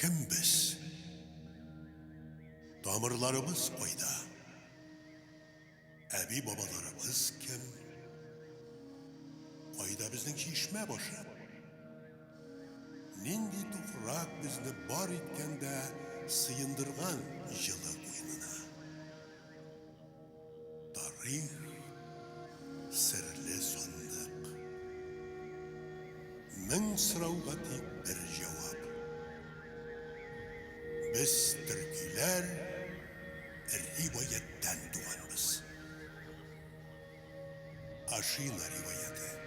Kim biz? Damarlarımız koyda. Əbi babalarımız kim? Koyda bizning şişme başı. Nindi tufrak bizni bar etkende sıyındırgan yılı boynuna. Tarih sirli sandık. Min sıravga tek bir cevap. Biz Türküler rivayetten doğanız. Aşina rivayeti.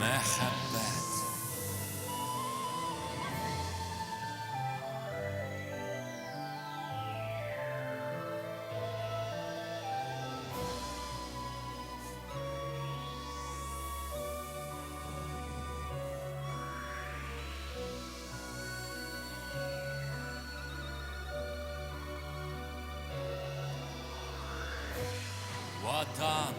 мәхәббәт. Ватан.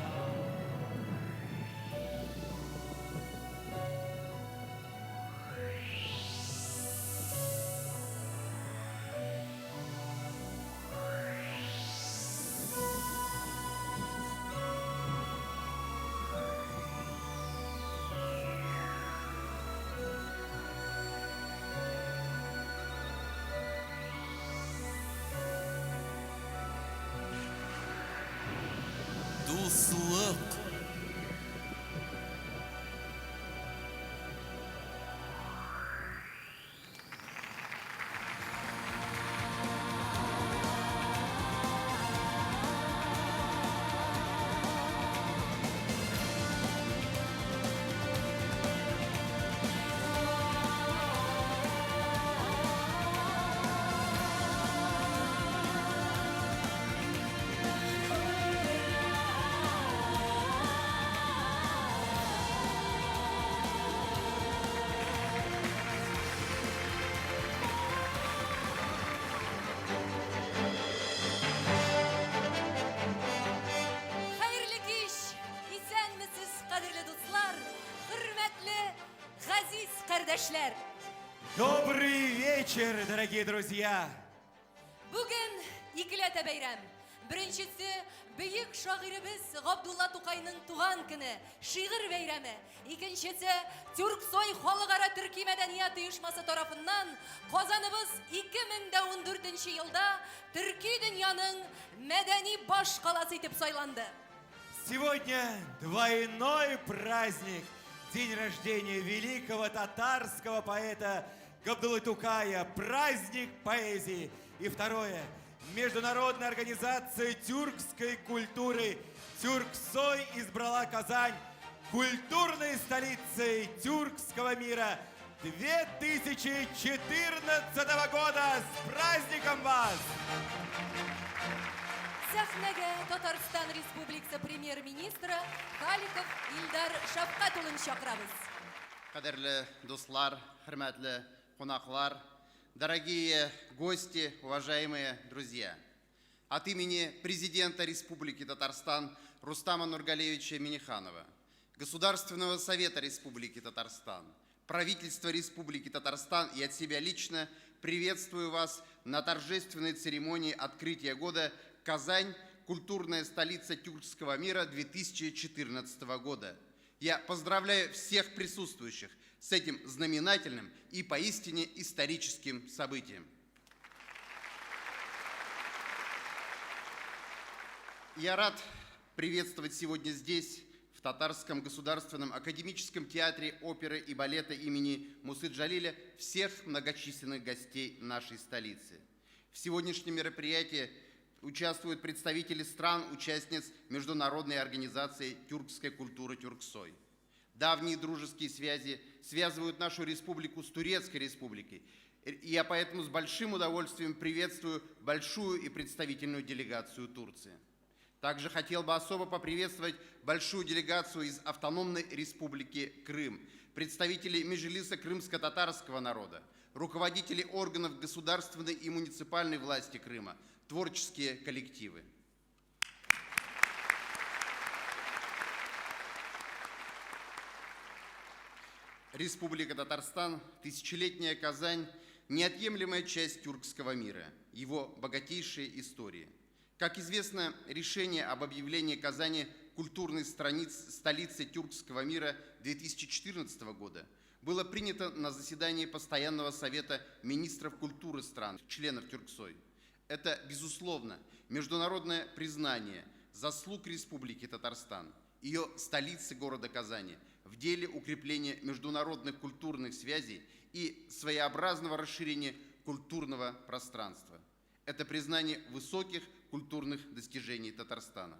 Дуслык. Hayırlı kış, isen misiniz kadirli dostlar, hürmetli, gaziz kardeşler. Добрый вечер, дорогие друзья! Bugün ikilete beyrem. Birincisi, büyük şairimiz Abdullah Tukay'ın tuğan günü, şiir beyremi. İkincisi, Türksoy Halkara Türkiye Medeniyet Uyuşması tarafından kazanımız 2014 yılda Türkiye dünyanın medeni baş kalası etip saylandı. Сегодня двойной праздник, день рождения великого татарского поэта Габдуллы Тукая, праздник поэзии. И второе, Международная организация тюркской культуры Тюрксой избрала Казань культурной столицей тюркского мира 2014 года. С праздником вас! Sahnege Tataristan Respublikası Premier Ministri Халиков Илдар Шавкатулын шақырабыз. Қадірлі достар, хөрмәтлі қонақлар, дорогие гости, уважаемые друзья. От имени президента Республики Татарстан Рустама Нургалевича Минниханова, Государственного совета Республики Татарстан, правительства Республики Татарстан и от себя лично приветствую вас на торжественной церемонии открытия года «Казань. Культурная столица тюркского мира» 2014 года. Я поздравляю всех присутствующих с этим знаменательным и поистине историческим событием. Я рад приветствовать сегодня здесь, в Татарском государственном академическом театре оперы и балета имени Мусы Джалиля, всех многочисленных гостей нашей столицы. В сегодняшнем мероприятии участвуют представители стран-участниц Международной организации тюркской культуры Тюрксой. Давние дружеские связи связывают нашу республику с Турецкой республикой. И я поэтому с большим удовольствием приветствую большую и представительную делегацию Турции. Также хотел бы особо поприветствовать большую делегацию из автономной республики Крым, представителей Меджлиса крымско-татарского народа, руководителей органов государственной и муниципальной власти Крыма, творческие коллективы. Республика Татарстан, тысячелетняя Казань, неотъемлемая часть тюркского мира, его богатейшей истории. Как известно, решение об объявлении Казани культурной столицей тюркского мира 2014 года было принято на заседании Постоянного совета министров культуры стран, членов Тюрксой. Это, безусловно, международное признание заслуг Республики Татарстан, ее столицы города Казани, в деле укрепления международных культурных связей и своеобразного расширения культурного пространства. Это признание высоких культурных достижений Татарстана.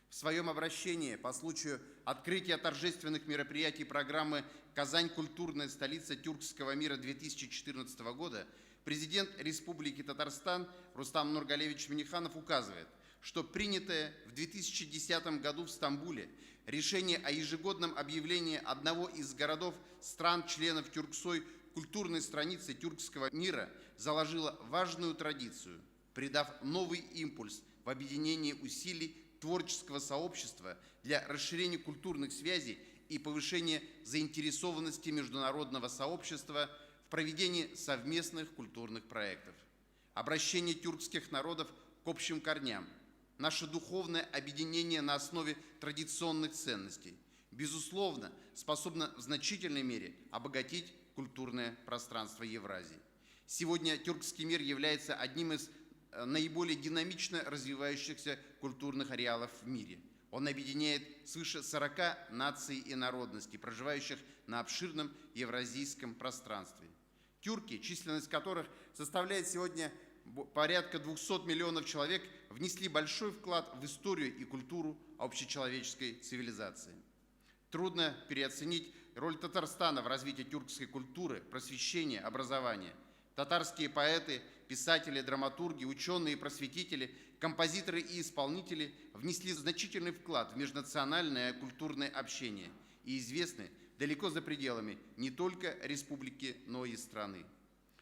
В В своем обращении по случаю открытия торжественных мероприятий программы «Казань. Культурная столица тюркского мира» 2014 года президент Республики Татарстан Рустам Нургалевич Минниханов указывает, что принятое в 2010 году в Стамбуле решение о ежегодном объявлении одного из городов стран-членов Тюрксой культурной страницы тюркского мира заложило важную традицию, придав новый импульс в объединении усилий творческого сообщества для расширения культурных связей и повышения заинтересованности международного сообщества в проведении совместных культурных проектов. Обращение тюркских народов к общим корням, наше духовное объединение на основе традиционных ценностей, безусловно, способно в значительной мере обогатить культурное пространство Евразии. Сегодня тюркский мир является одним из наиболее динамично развивающихся культурных ареалов в мире. Он объединяет свыше 40 наций и народностей, проживающих на обширном евразийском пространстве. Тюрки, численность которых составляет сегодня порядка 200 миллионов человек, внесли большой вклад в историю и культуру общечеловеческой цивилизации. Трудно переоценить роль Татарстана в развитии тюркской культуры, просвещения, образования. Татарские поэты, писатели, драматурги, ученые и просветители, композиторы и исполнители внесли значительный вклад в межнациональное культурное общение и известны далеко за пределами не только республики, но и страны.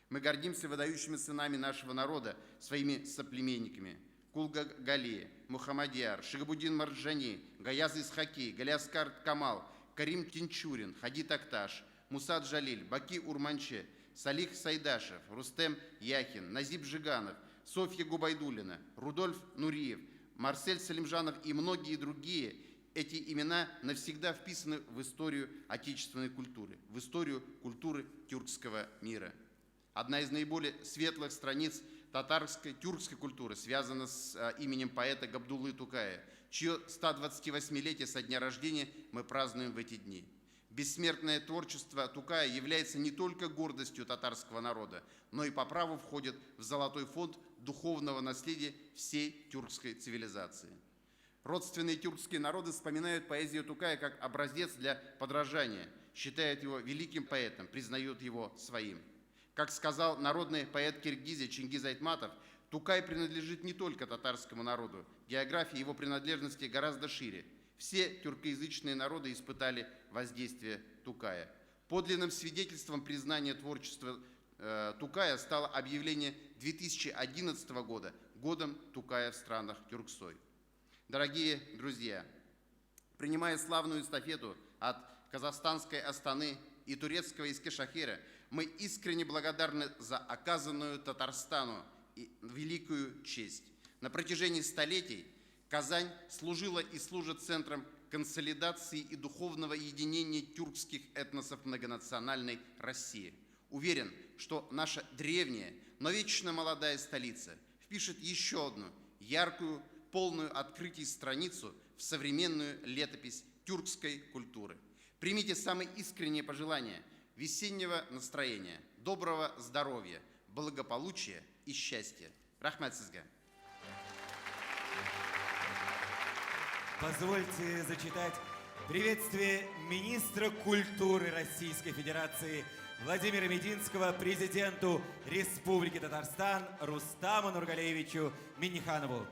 Мы гордимся выдающими сынами нашего народа, своими соплеменниками. Кулга Гали, Мухаммадьяр, Шигабуддин Марджани, Гаяз Исхаки, Галиаскар Камал, Карим Тинчурин, Хади Такташ, Муса Джалиль, Баки Урманче, Салих Сайдашев, Рустем Яхин, Назиб Жиганов, Софья Губайдулина, Рудольф Нуриев, Марсель Салимжанов и многие другие. Эти имена навсегда вписаны в историю отечественной культуры, в историю культуры тюркского мира. Одна из наиболее светлых страниц татарской, тюркской культуры связана с именем поэта Габдуллы Тукая, чье 128-летие со дня рождения мы празднуем в эти дни. Бессмертное творчество Тукая является не только гордостью татарского народа, но и по праву входит в золотой фонд духовного наследия всей тюркской цивилизации. Родственные тюркские народы вспоминают поэзию Тукая как образец для подражания, считают его великим поэтом, признают его своим. Как сказал народный поэт Киргизии Чингиз Айтматов, Тукай принадлежит не только татарскому народу, география его принадлежности гораздо шире. Все тюркоязычные народы испытали воздействие Тукая. Подлинным свидетельством признания творчества Тукая стало объявление 2011 года годом Тукая в странах Тюрксой. Дорогие друзья, принимая славную эстафету от казахстанской Астаны и турецкого Искешахира, мы искренне благодарны за оказанную Татарстану великую честь. На протяжении столетий Казань служила и служит центром консолидации и духовного единения тюркских этносов многонациональной России. Уверен, что наша древняя, но вечно молодая столица впишет еще одну яркую, полную открытий страницу в современную летопись тюркской культуры. Примите самые искренние пожелания весеннего настроения, доброго здоровья, благополучия и счастья. Рахмат сизге. Позвольте зачитать приветствие министра культуры Российской Федерации Владимира Мединского президенту Республики Татарстан Рустаму Нургалиевичу Минниханову.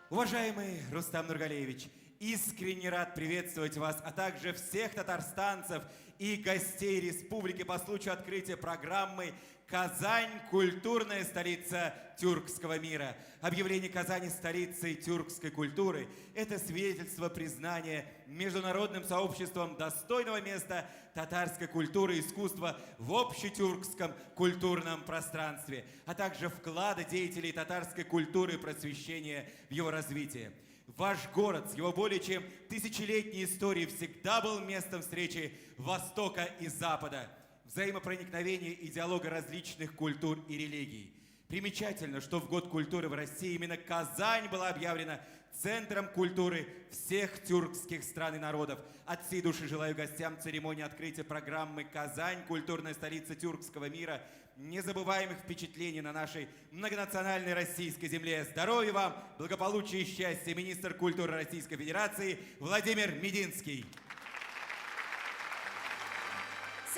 Уважаемый Рустам Нургалиевич, искренне рад приветствовать вас, а также всех татарстанцев и гостей республики по случаю открытия программы «Казань. Культурная столица тюркского мира». Объявление Казани столицей тюркской культуры – это свидетельство признания международным сообществом достойного места татарской культуры и искусства в общетюркском культурном пространстве, а также вклада деятелей татарской культуры и просвещения в его развитие. Ваш город с его более чем тысячелетней историей всегда был местом встречи Востока и Запада, взаимопроникновения и диалога различных культур и религий. Примечательно, что в год культуры в России именно Казань была объявлена центром культуры всех тюркских стран и народов. От всей души желаю гостям церемонии открытия программы «Казань. Культурная столица тюркского мира» незабываемых впечатлений на нашей многонациональной российской земле. Здоровья вам, благополучия и счастья. Министр культуры Российской Федерации Владимир Мединский.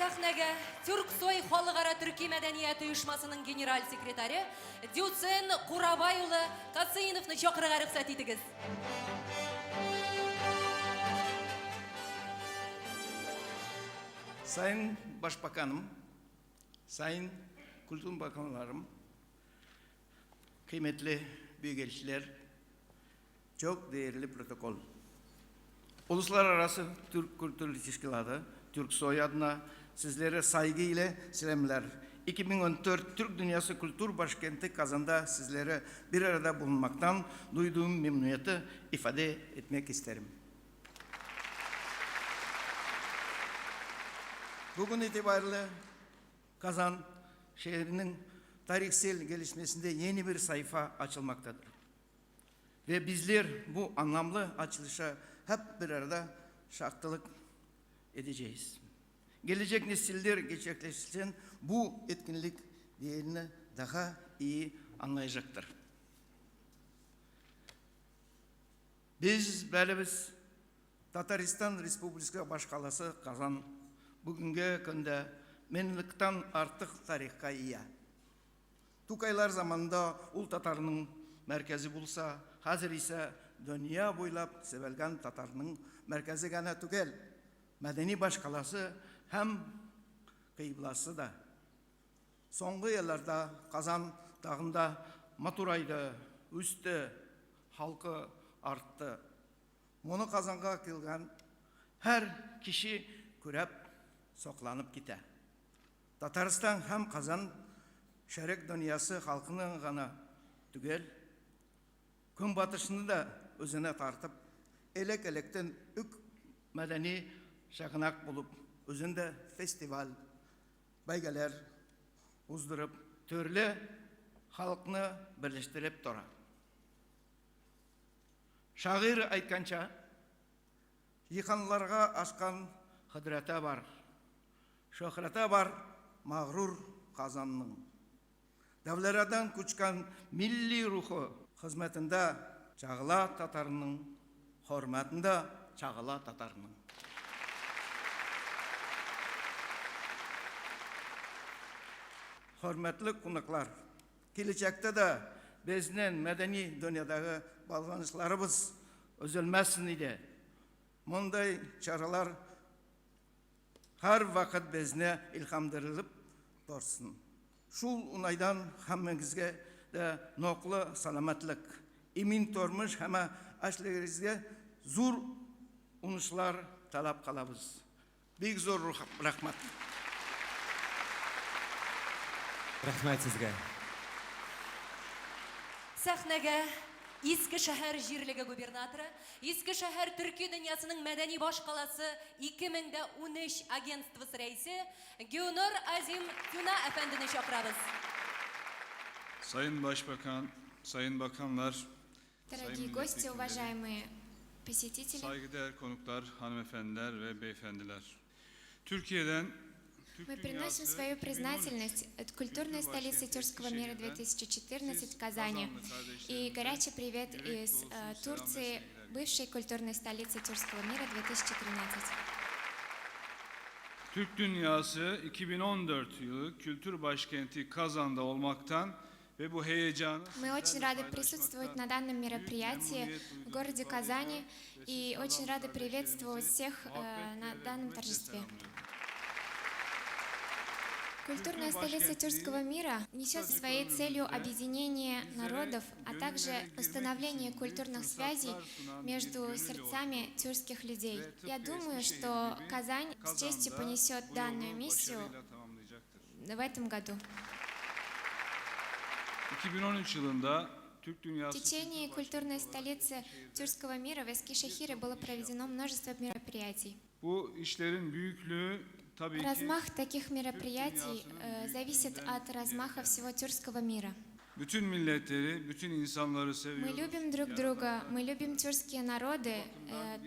Сәхнәгә Тюрксой халыкара төрки мәдәният оешмасының генераль секретаре Дюцен Курабай улы Касыйновны чакырырга рөхсәт итегез. Sayın Başbakanım, Sayın Kültür Bakanlarım, kıymetli büyükelçiler, çok değerli protokol. Uluslararası Türk Kültür Teşkilatı, Türksoy adına sizlere saygıyla selamlar. 2014 Türk Dünyası Kültür Başkenti Kazan'da sizlere bir arada bulunmaktan duyduğum memnuniyeti ifade etmek isterim. Bugün itibariyle Kazan şehrinin tarihsel gelişmesinde yeni bir sayfa açılmaktadır. Ve bizler bu anlamlı açılışa hep bir arada şahitlik edeceğiz. Gelecek nesiller gerçekleştiren bu etkinlik değerini daha iyi anlayacaktır. Biz Tataristan Respublikası Başkalası Kazan bugünkü günde menlikten artık tarihka iyi. Tukaylar zamanında ul Tatarının merkezi bulsa, hazır ise dünya boylap sevilgen Tatarının merkezi gene tükel. Medeni başkalası hem kıyblası da. Sonғы yıllarda Kazan dağında maturaydı, üstü, halkı arttı. Onu Kazan'a kelgen her kişi körep soklanıp gite. Tataristan hem Kazan şerek dünyası halkının gana tügel, gün batışını da özüne tartıp, elek-elekten ük medeni şakınak bulup, özünde festival, baygeler uzdurup, türlü halkını birleştirip dora. Şair aytkança, yıkanlarga aşkan hıdrete var, şöhrete var mağrur Kazanның. Davlaradan küçkan milli ruhu hizmetinde Çağla Tatarının, hürmetinde Çağla Tatarının. Hürmetli konuklar, gelecekte de bizden medeni dünyadaki bağlanışlarımız üzülmesin idi. Bunday çaralar her vakit bizne ilhamdırılıp dursun. Şul unaydan hammangizge de noklu salamatlık, emin tormuş hama aşligizge zor unuşlar talap kalabız. Big zor rahmat. Рахмат сезгә. Сәхнәгә Иске шәһәр җирлеге губернаторы, Иске шәһәр Төрки дөньясының мәдәни башкаласы 2013 агентствосы рәисе Гюнор Азим Тюна әфәндене чакырабыз. Sayın Başbakan, Sayın Bakanlar, Дорогие гости, уважаемые посетители, saygıdeğer konuklar, hanımefendiler ve beyefendiler. Türkiye'den мы приносим свою признательность от культурной столицы Тюркского мира 2014 Казани и горячий привет из Турции, бывшей культурной столицы Тюркского мира 2013. Türk Dünyası 2014 yılı Kültür Başkenti Kazan'da olmaktan ve bu heyecanı Мы очень рады присутствовать на данном мероприятии в городе Казани и очень рады приветствовать всех на данном торжестве. Культурная столица Тюркского мира несет своей целью объединение народов, а также установление культурных связей между сердцами тюркских людей. Я думаю, что Казань с честью понесет данную миссию в этом году. 2013 yılında Türk В Dünyası течение культурной столицы Тюркского мира в Эскишехире было проведено множество мероприятий. bu işlerin büyüklüğü tabii ki Размах таких мероприятий зависит от размаха всего тюркского мира. bütün milletleri, bütün insanları Мы seviyoruz. любим друг друга, мы любим тюркские народы,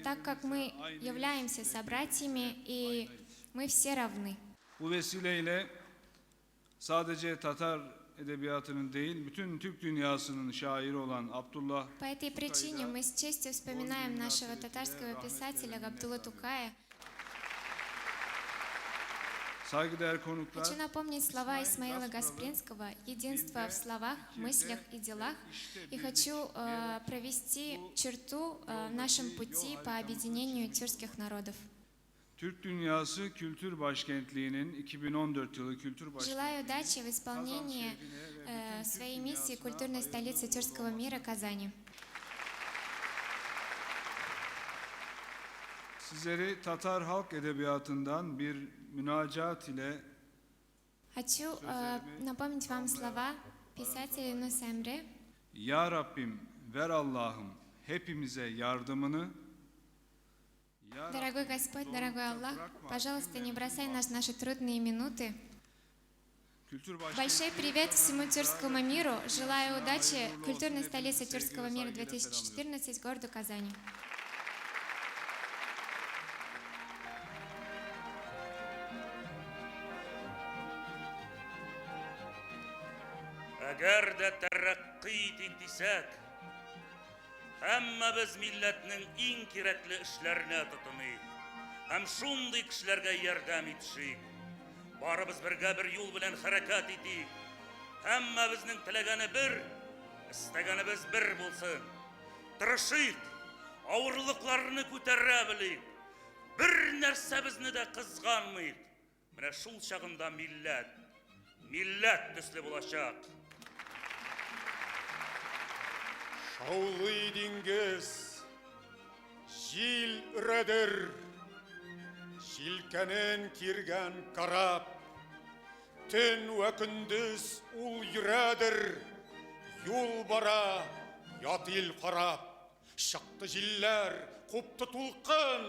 так как мы являемся собратьями и мы все равны. Bu vesileyle sadece Tatar edebiyatının değil, bütün Türk dünyasının şairi olan Abdullah По этой причине мы с честью вспоминаем нашего татарского писателя Габдулла Тукая. saygıdeğer konuklar. Хочу напомнить слова Исмаила Гаспринского «Единство в словах, мыслях и делах». И хочу провести черту в нашем пути по объединению тюркских народов. Türk Dünyası Kültür Başkentliği'nin 2014 yılı Kültür Желаю удачи в исполнении своей миссии культурной столицы тюркского мира Казани. Sizleri Tatar halk edebiyatından bir münacat ile Хочу напомнить вам слова писателя Юнуса Эмре. Ya Rabbim ver Allah'ım hepimize yardımını. Дорогой Господь, дорогой Аллах, пожалуйста, не бросай нас в наши трудные минуты. Большой привет всему тюркскому миру. Желаю удачи культурной столице тюркского мира 2014, городу Казани. Әгәр дә тәрәққи интисак, һәммәбез милләтнең иң кирәкле эшләренә тотыныйк, һәм шундый кешеләргә ярдәм итешик. Барыбыз бергә бер юл белән хәрәкәт итик. Һәммәбезнең теләгәне бер, истәгәнебез бер булсын. Тырышыйк, авырлыкларны күтәрә белик. Бер нәрсәбезне дә кызганмыйк. Менә шул чагында милләт төсле булачак. Шаулый диңгез, җил үрәдер, җилкәнен киргән карап, төн вә көндез ул йөрәдер, юл бара, ят ил карап, чыкты җилләр, купты тулкын,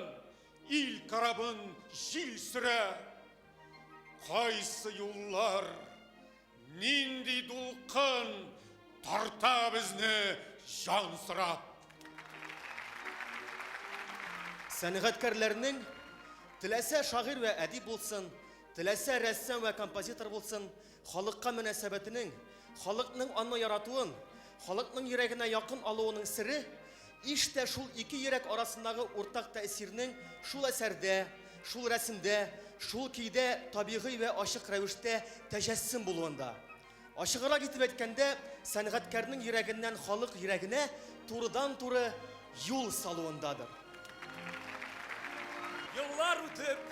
ил карабын җил сөрә. Кайсы юллар, нинди дулкын, тарта безне жан сырап. Сәнгатькәрләрнең теләсә шагыйрь вә әдип булсын, теләсә рәссам вә композитор булсын, халыкка мөнәсәбәтенең, халыкның аны яратуын, халыкның йөрәгенә якын алуының сире иштә шул ике йөрәк арасындагы уртак тәэсирнең шул әсәрдә, шул рәсемдә, шул көйдә табигый вә ачык рәвештә тәҗәссем булуында. Ачыграк итеп әйткәндә, сәнгатькәрнең йөрәгеннән халык йөрәгенә турыдан-туры юл салуындадыр. Еллар үтеп,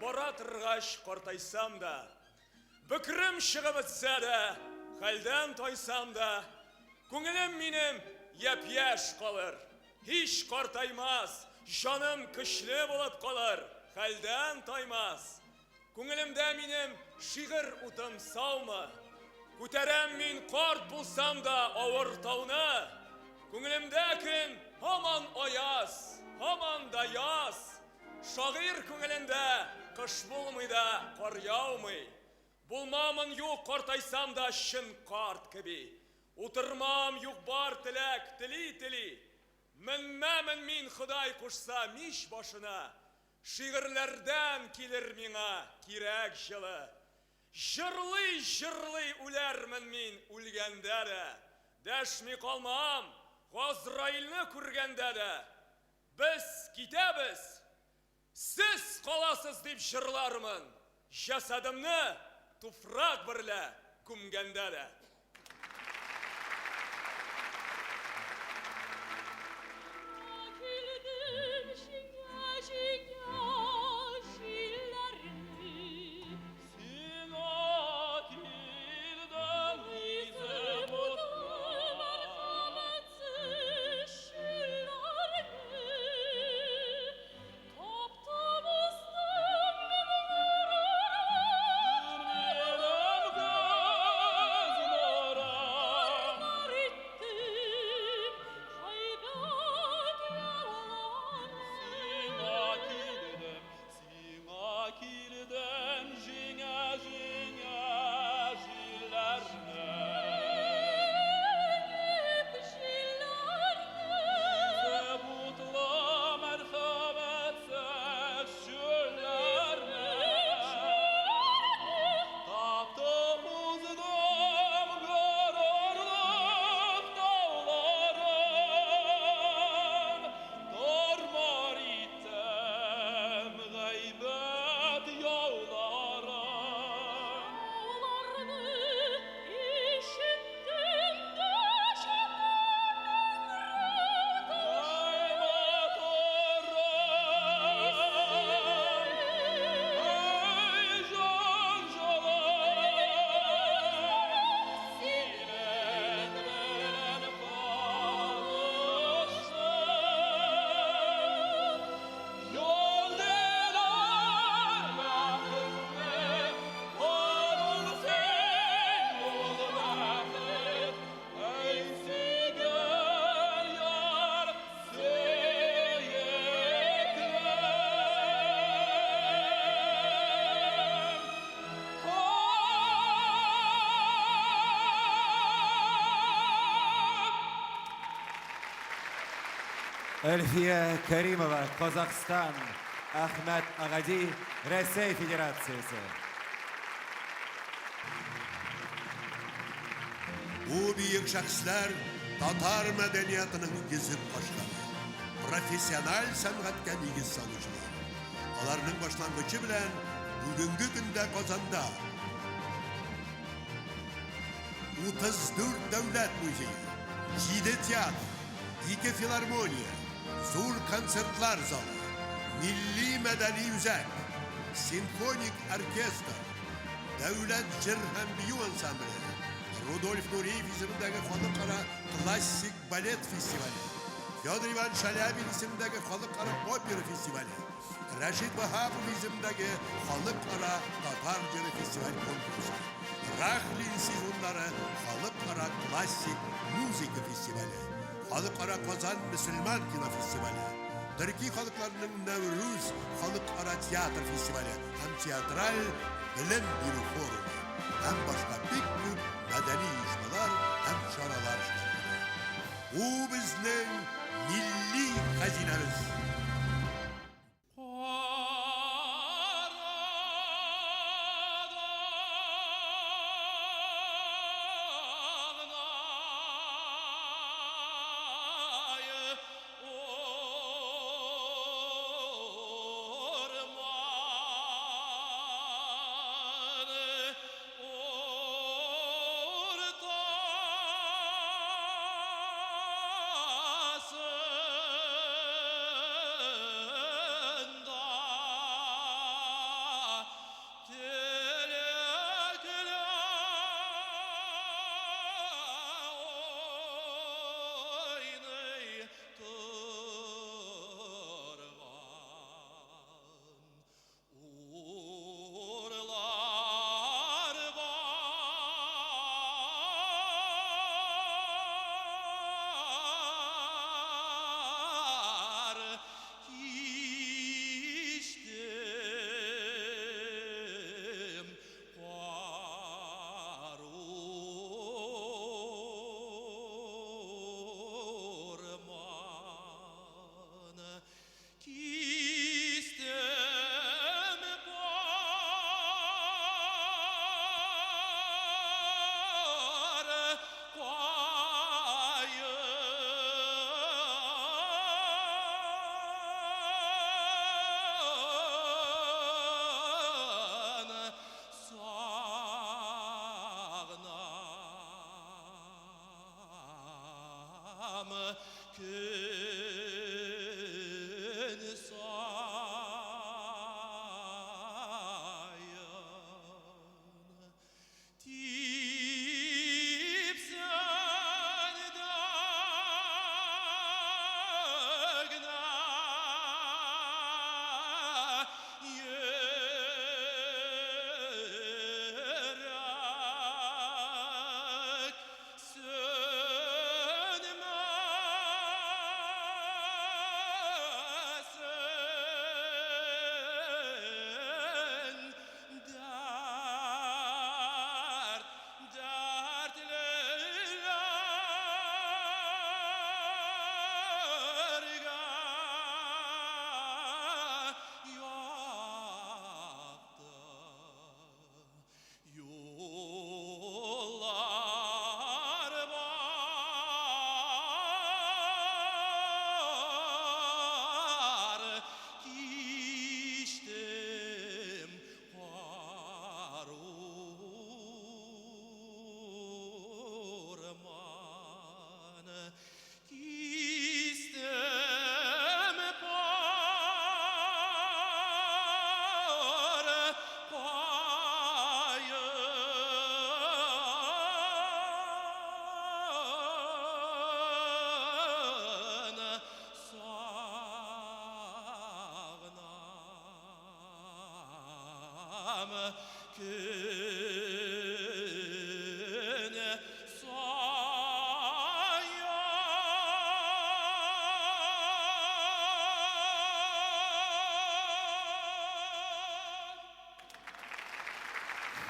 бара торгач картайсам да, бөкрем чыгып бетсә дә, хәлдән тайсам да, күңелем минем япь-яшь калыр. Һич картаймас, җаным көчле булып калыр, хәлдән таймас. Күңелемдә минем шигырь утым саумы, күтәрәм мин карт булсам да авыр тауны. Күңелемдә көн һаман аяз, һаман да яз. Шагыйрь күңелендә кыш булмый да кар яумый. Булмамын юк картайсам да чын карт кеби. Утырмам юк бар теләк тели. Менмәмен мин Ходай кушса мич башына. Шигырьләрдән килер миңа кирәк җылы. Җырлый үләрмен мин үлгәндә дә. Дәшми калмам Газраилне күргәндә дә. Без китәбез, сез каласыз дип җырлармын. Җасадымны туфрак берлә күмгәндә дә. Эльфия Каримова, Казахстан. Ахмат Агади, Россия Федерациясы. Bu büyük şahslar Tatar medeniyetinin gizip başkanı, profesyonel sanatga negiz saluvchilar. Ularning boshlang'ichi bilan bugungi kunda Qozonda 34 davlat muzeyi, 7 teatr, 2 filarmoniya, zo'r konsertlar zali, milliy madaniy yuzak, simfonik orkestr, davlat jir ham biyu ansambli, Rudolf Nureyev ismidagi xalqaro klassik balet festivali, Fyodor Ivan Shalabin ismidagi xalqaro opera festivali, Rashid Vahapov ismidagi xalqaro tatar jiri festival konkursi, Raxlin sezonlari xalqaro klassik muzika festivali, xalqaro Qozon musulmon kino festivali, Türkiye xalqlarining Navruz xalqaro teatr festivali ham teatral bilim biri forumi hem başka pek büyük madeni uyuşmalar hem şaralar işlenmeli. Bu bizning milli hazinemiz.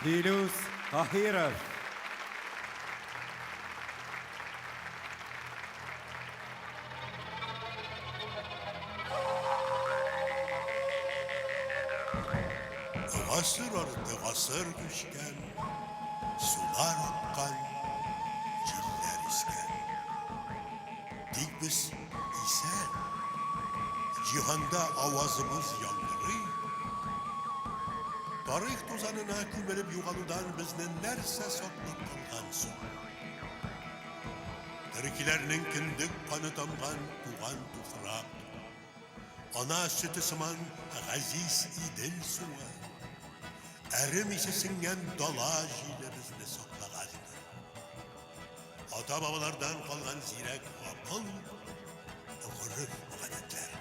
Dilus Tahirov. Ғасыр арты ғасыр көшкен, сулар аққан, жерлер ескен. Тек біз исән, жиһанда ауазымыз яңгырый. Тарих тузанына күмеліп юғалудан бізнен нәрсә саклап калган соң. Төркиләрнең кіндік қаны тамган туган туфрак. Ана сөті сыман ғазиз идел суы. Әрім исе сіңген дала жилі бізні сақлаганды. Ата-бабалардан қалған зирек ғапыл, ғұрып ғадетлер.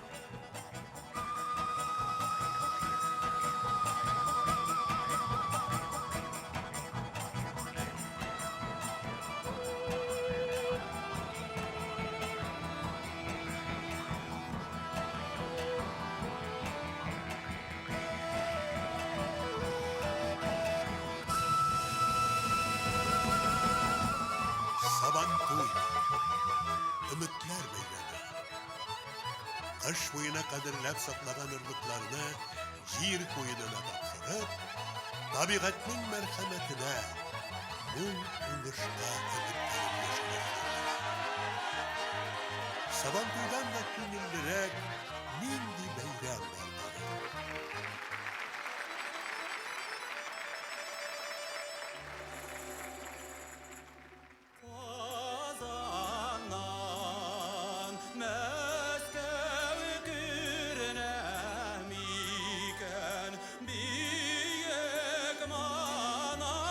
Сабан туй, үмітлер бәйләді. Қыш бойына қадірләп сақлаған ұрлықларына жер қойынына тапсырып, табиғаттың мәрхәмәтіне бұл ұңғышқа үміттерін ешкілер. Сабан туйдан да көңілдірек нинди бәйрәм бардығы. Қазаннан Мәскәү күренәм икән, биек манарадан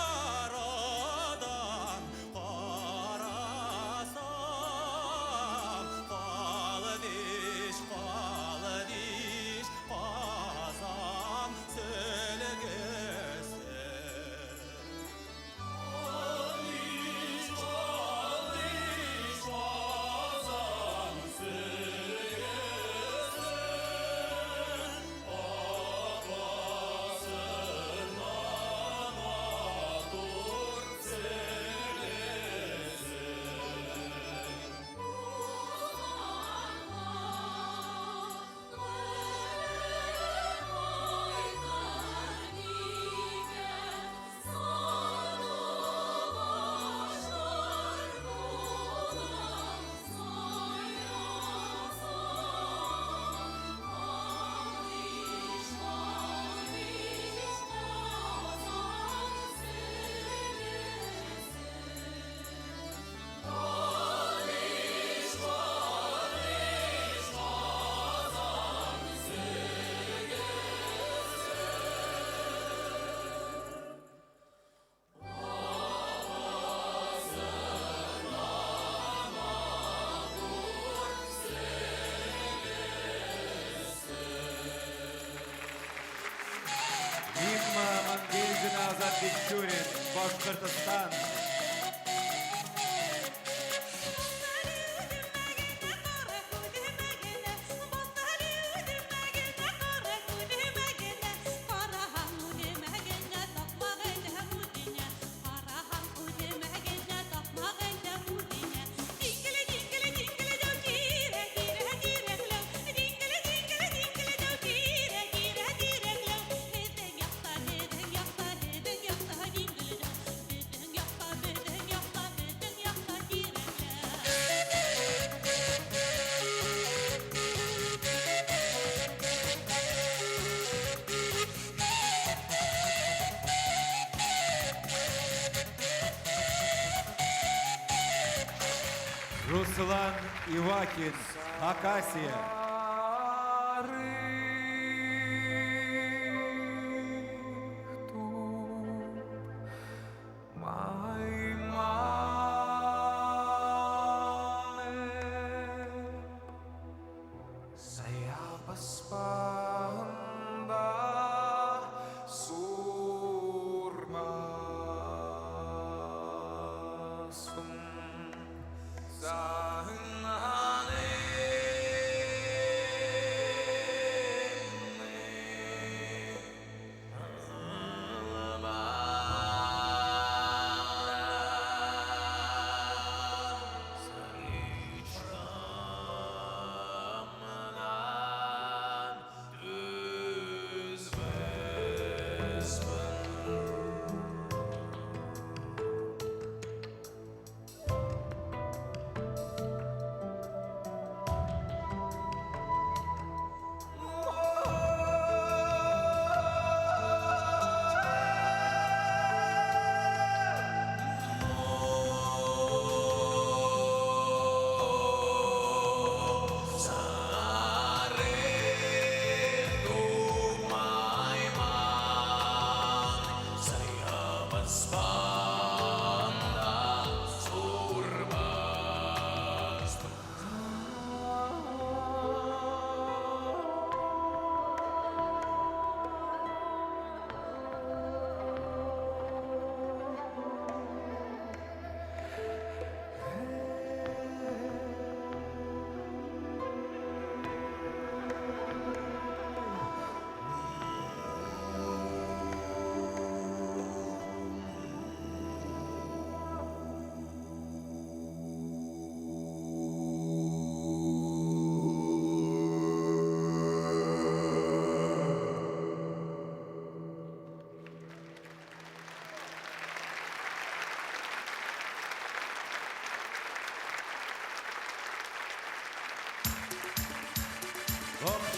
карасам, Калдиш, Казан сөлгесе. Римма Мангельдина, Азат Бекчурин, Башкортостан. Руслан Ивакин, Хакасия. Sahın hane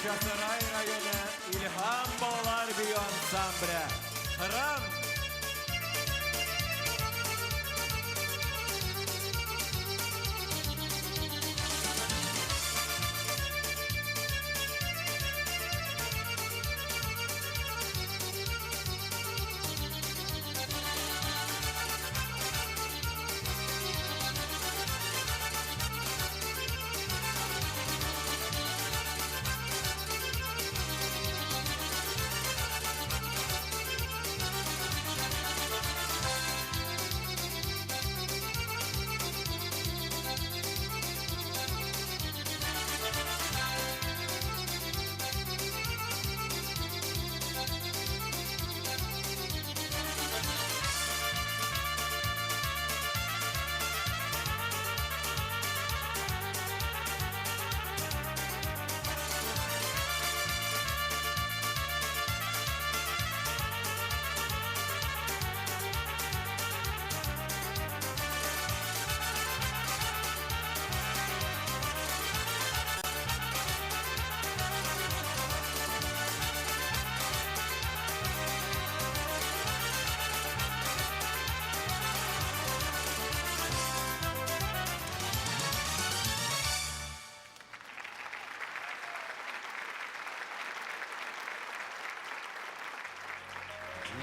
Kocasaray rayonu İlham Balalar Büyü Ansamble. Hırım.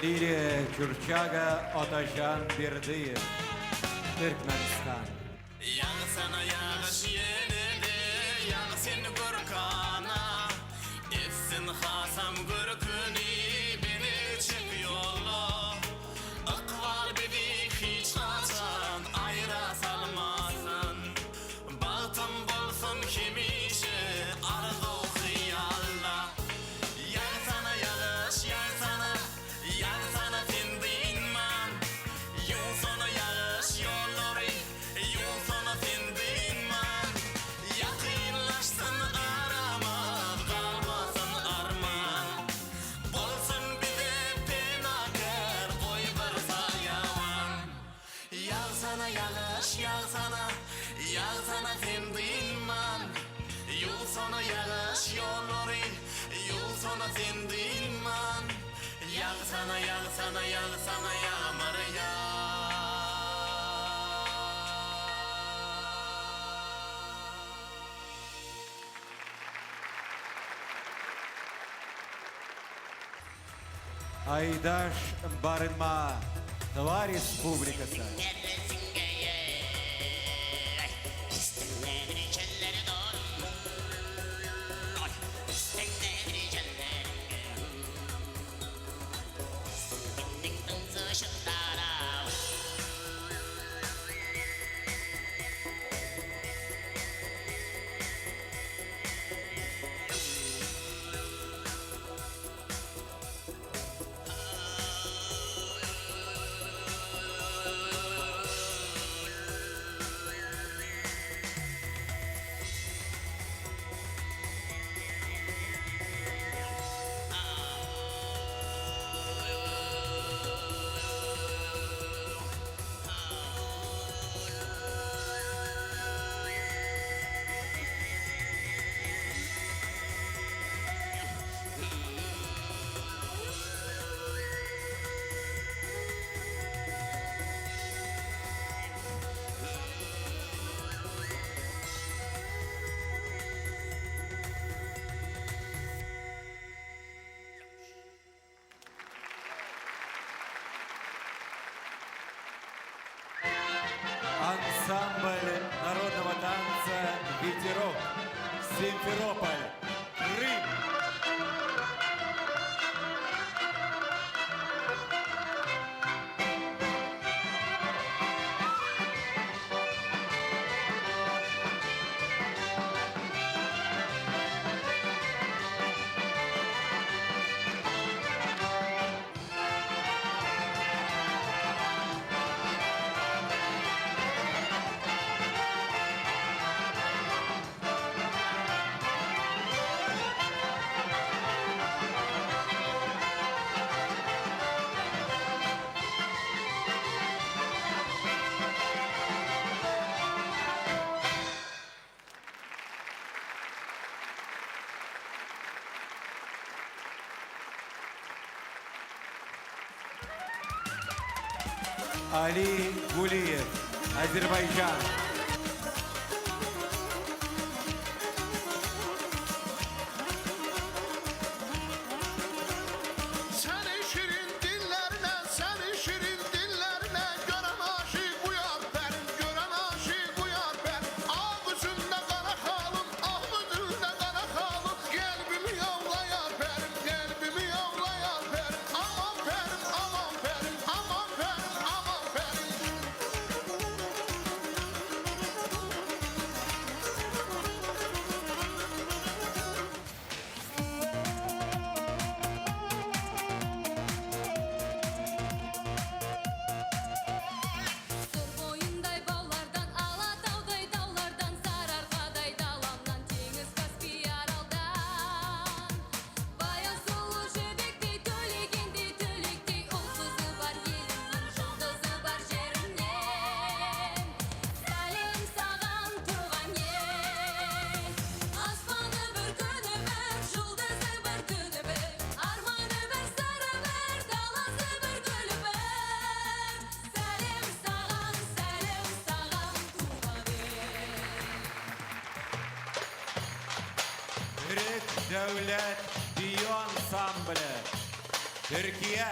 Liliya Kürçaga Otajan Berdiyev, Türkmenistan. Yağı sana yağış yenildi, yağı seni gürkana. Etsin hasam gürkünü, beni çek yolla. Akval beni hiç kaçan ayra salmasın. Bahtım bulsun kimişi, arzu hıyalla. Yağı sana yağış, yağı sana tindinman. Yol sana yağış yolları, yol sana tindinman. Yakınlaşsın araman, kalmasın arman. Bolsun bize penakar, koy bir sayavan. Yağ sana yağış, yağ sana tindinman. Yol sana yağış yolları, yol sana tindinman. Yağ sana yağmur yağ. Айдаш Барынма, Тыва Республикасы. Ансамбль народного танца «Ветерок», Симферополь, Крым. Ali Guliyev, Azerbaycan. Seni şirin dillerine, seni şirin dillerine gören aşık uyar benim, gören aşık uyar benim. Ağzında kara halım, ağzında kara halım, kalbimi yavlayar benim, kalbimi yavlayar benim. Aman benim, aman benim, aman benim, aman benim. Sur boyunday ballardan, Alatauday dağlardan, Sararqaday dağlamdan, Tеңіз Каспий аралдан. Баян сұлу жібектей, төлегендей түлектей, ұл-қызы бар елімнің, жұлдызы бар жерімнен. Сәлем саған туған ел, аспаны бір күні бір, жұлдызы бір түні бір, арманы бір сыры бір, даласы бір гүлі бір. Сәлем саған туған ел. Türk Devlet Biyo Ansamblı, Türkiye.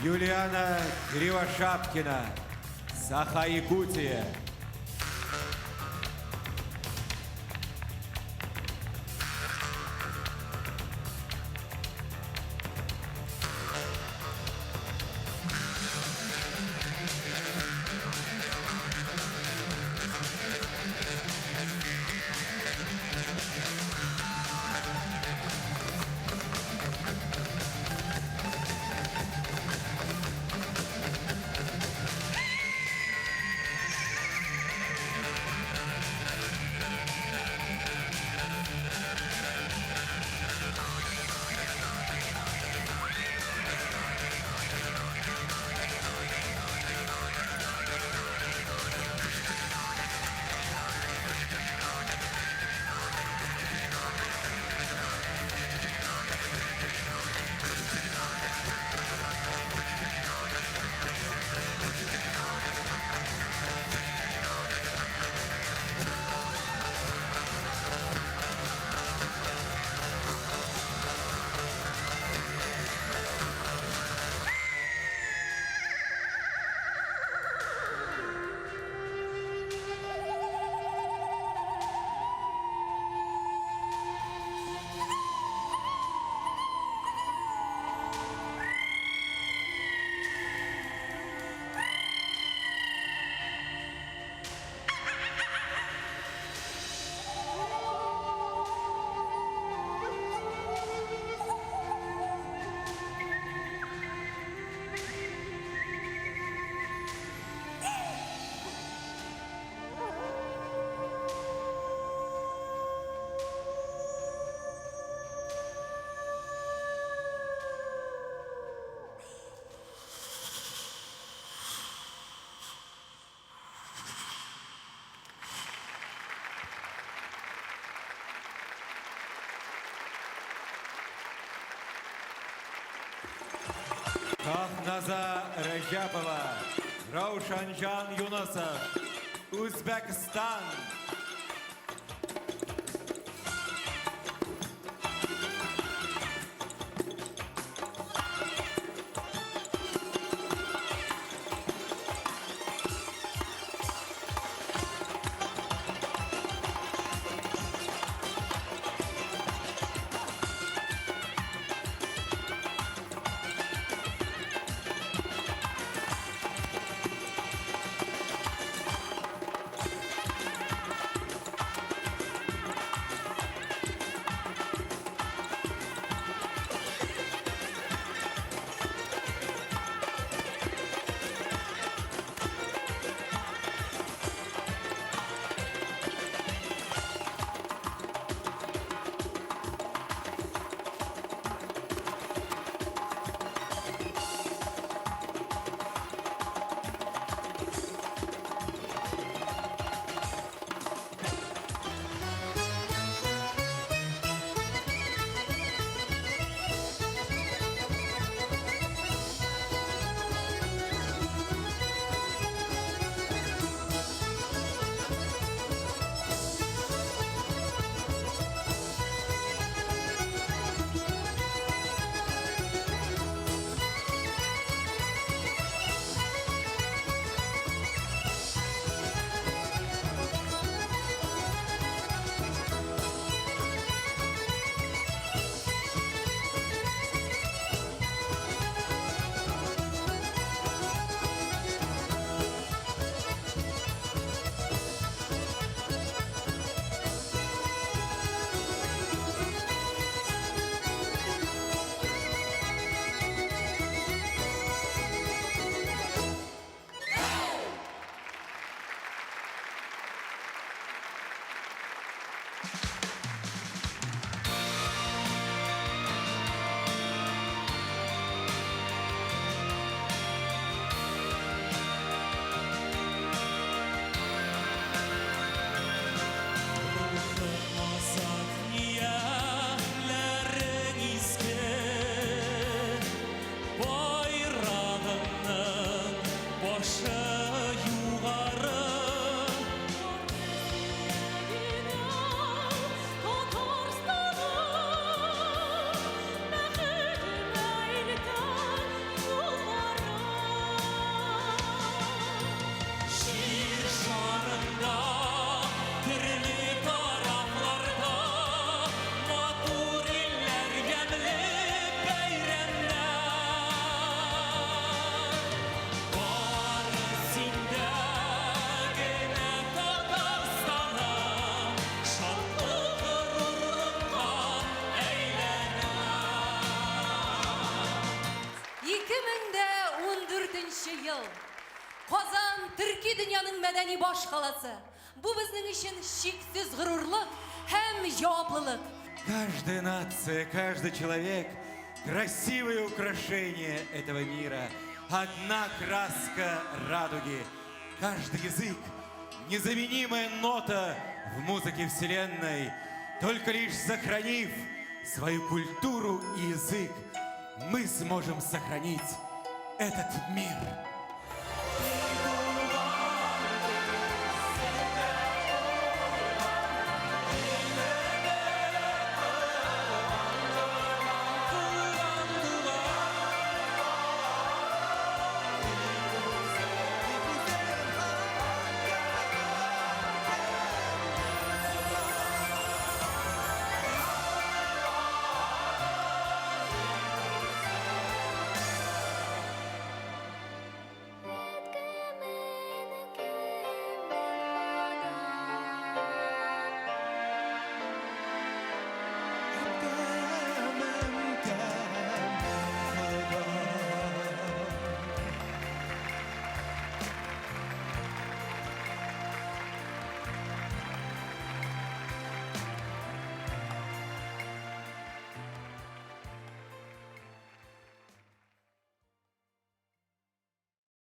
Юлиана Кривошапкина, Саха-Якутия. Tahnazа Rajapova, Raushanjan Yunusov, Uzbekistan. мәдәни баш каласы. Бу безнең өчен шиксез горурлык һәм җаваплылык. Каждая нация, каждый человек – красивое украшение этого мира. Одна краска радуги. Каждый язык – незаменимая нота в музыке Вселенной. Только лишь сохранив свою культуру и язык, мы сможем сохранить этот мир.